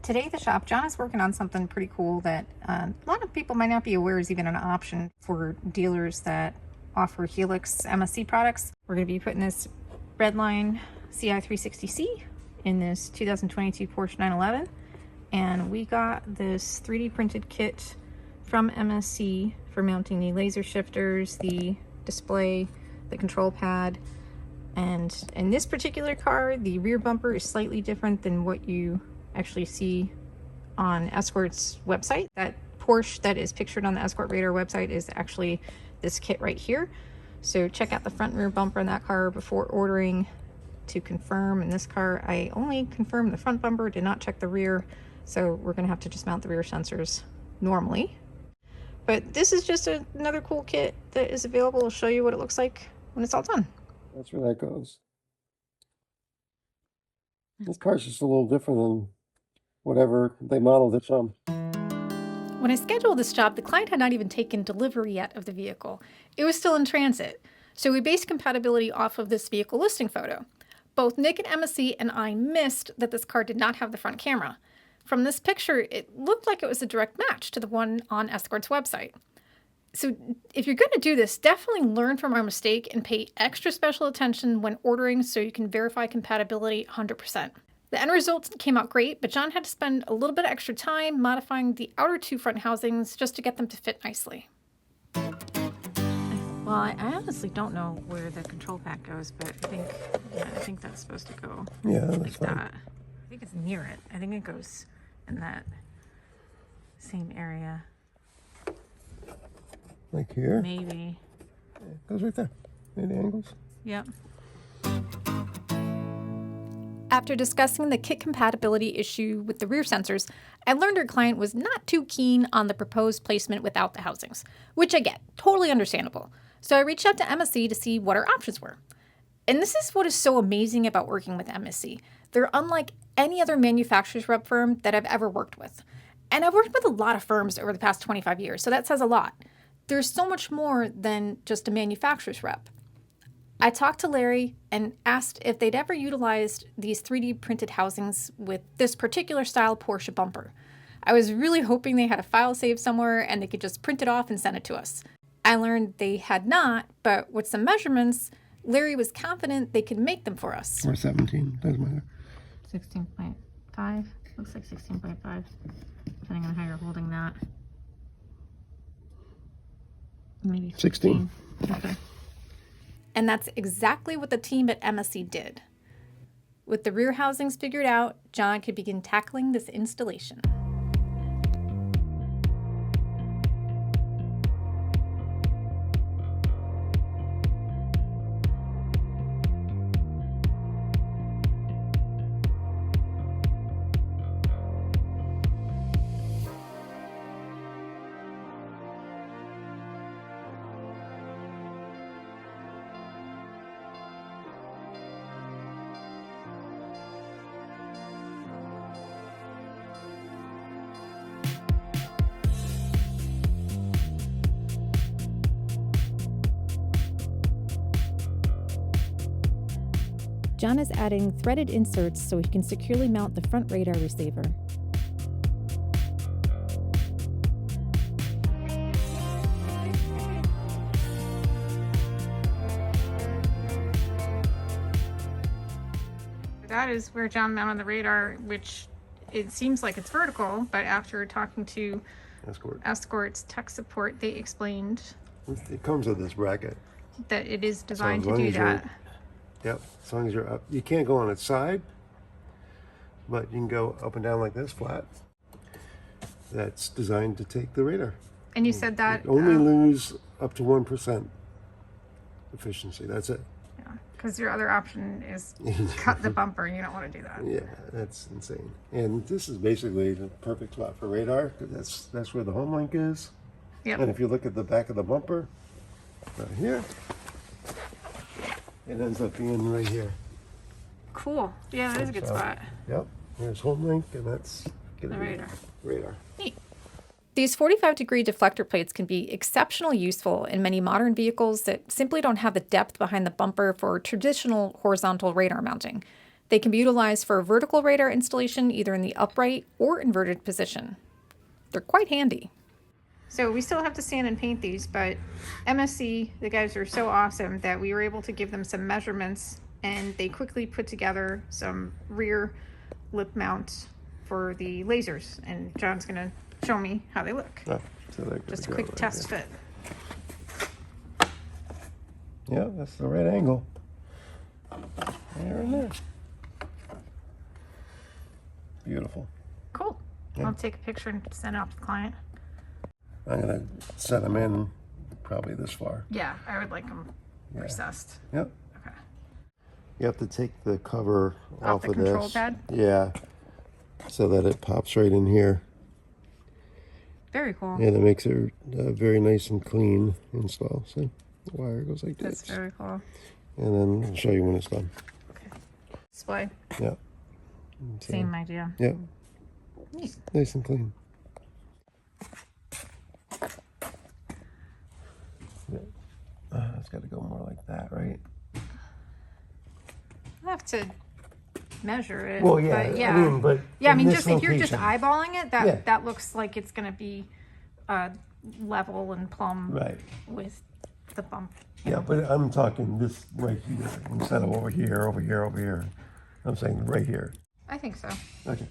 Today at the shop, John is working on something pretty cool that a lot of people might not be aware is even an option for dealers that offer Helix MSC products. We're going to be putting this Redline Ci 360C in this 2022 Porsche 911, and we got this 3D printed kit from MSC for mounting the laser shifters, the display, the control pad. And in this particular car, the rear bumper is slightly different than what you actually see on Escort's website. That Porsche that is pictured on the Escort Radar website is actually this kit right here. So check out the front and rear bumper in that car before ordering to confirm. In this car, I only confirmed the front bumper, did not check the rear. So we're gonna have to just mount the rear sensors normally. But this is just another cool kit that is available. I'll show you what it looks like when it's all done. That's where that goes. This car's just a little different than whatever they modeled it from. When I scheduled this job, the client had not even taken delivery yet of the vehicle. It was still in transit. So we based compatibility off of this vehicle listing photo. Both Nick and MSC and I missed that this car did not have the front camera. From this picture, it looked like it was a direct match to the one on Escort's website. So if you're going to do this, definitely learn from our mistake and pay extra special attention when ordering so you can verify compatibility 100%. The end result came out great, but John had to spend a little bit of extra time modifying the outer two front housings just to get them to fit nicely. Well, I honestly don't know where the control pack goes, but I think that's supposed to go like that. I think it's near it. I think it goes in that same area. Like here? Maybe. It goes right there. 80 angles. Yep. After discussing the kit compatibility issue with the rear sensors, I learned our client was not too keen on the proposed placement without the housings, which I get, totally understandable. So I reached out to MSC to see what our options were. And this is what is so amazing about working with MSC. They're unlike any other manufacturer's rep firm that I've ever worked with. And I've worked with a lot of firms over the past 25 years, so that says a lot. There's so much more than just a manufacturer's rep. I talked to Larry and asked if they'd ever utilized these 3D printed housings with this particular style Porsche bumper. I was really hoping they had a file saved somewhere and they could just print it off and send it to us. I learned they had not, but with some measurements, Larry was confident they could make them for us. Or 17, doesn't matter. 16.5, looks like 16.5, depending on how you're holding that. Maybe 16. Okay. And that's exactly what the team at MSC did. With the rear housings figured out, John could begin tackling this installation. John is adding threaded inserts so he can securely mount the front radar receiver. That is where John mounted the radar, which it seems like it's vertical, but after talking to Escort's tech support, they explained It comes with this bracket. that it is designed to do that. Yep, as long as you're up. You can't go on its side, but you can go up and down like this, flat. That's designed to take the radar. And you said that... You only lose up to 1% efficiency, that's it. Yeah, because your other option is cut the bumper, and you don't want to do that. Yeah, that's insane. And this is basically the perfect spot for radar, because that's where the home link is. Yep. And if you look at the back of the bumper, right here, it ends up being right here. Cool. Yeah, that is a good So, spot. Yep. There's home link, and that's gonna The be radar. radar. Neat. These 45-degree deflector plates can be exceptionally useful in many modern vehicles that simply don't have the depth behind the bumper for traditional horizontal radar mounting. They can be utilized for vertical radar installation either in the upright or inverted position. They're quite handy. So we still have to sand and paint these, but MSC, the guys are so awesome that we were able to give them some measurements, and they quickly put together some rear lip mounts for the lasers. And John's gonna show me how they look. Oh, so they're Just a gonna quick go right test there. fit. Yeah, that's the right angle. There and there. Beautiful. Cool. Yeah. I'll take a picture and send it off to the client. I'm gonna set them in probably this far. Yeah, I would like them recessed. Yep. Okay. You have to take the cover off the of control this. pad? Yeah. So that it pops right in here. Very cool. Yeah, that makes it very nice and clean install. See, the wire goes like That's this. very cool. And then I'll show you when it's done. Okay. Display. Yeah. So, Same idea. Yeah. Neat. Nice and clean. Yeah. It's got to go more like that, right? I'll have to measure it. Well, yeah. But yeah. I mean, but Yeah, I in mean, this just if you're just location. eyeballing it, that Yeah. that looks like it's gonna be level and plumb Right. with the bump. Yeah, but I'm talking this right here instead of over here, over here, over here. I'm saying right here. I think so. Okay.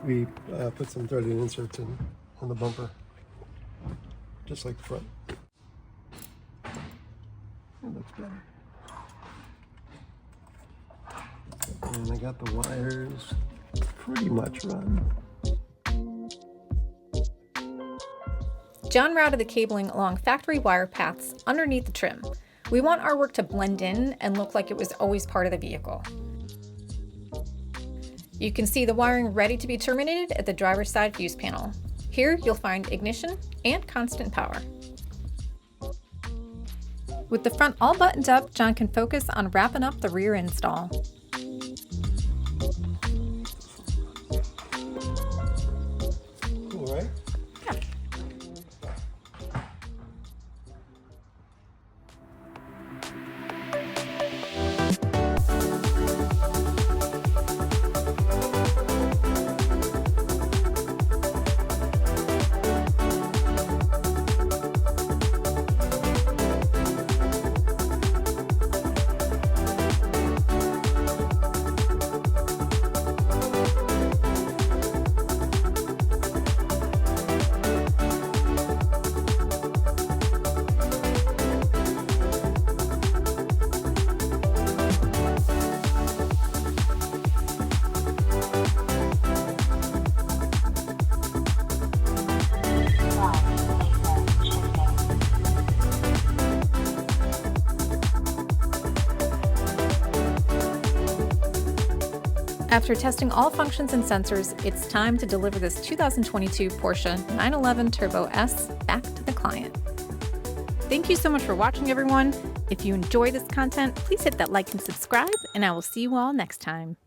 We put some threaded inserts in on the bumper, just like the front. It looks better. And I got the wires pretty much run. John routed the cabling along factory wire paths underneath the trim. We want our work to blend in and look like it was always part of the vehicle. You can see the wiring ready to be terminated at the driver's side fuse panel. Here you'll find ignition and constant power. With the front all buttoned up, John can focus on wrapping up the rear install. Cool, right? After testing all functions and sensors, it's time to deliver this 2022 Porsche 911 Turbo S back to the client. Thank you so much for watching, everyone. If you enjoy this content, please hit that like and subscribe, and I will see you all next time.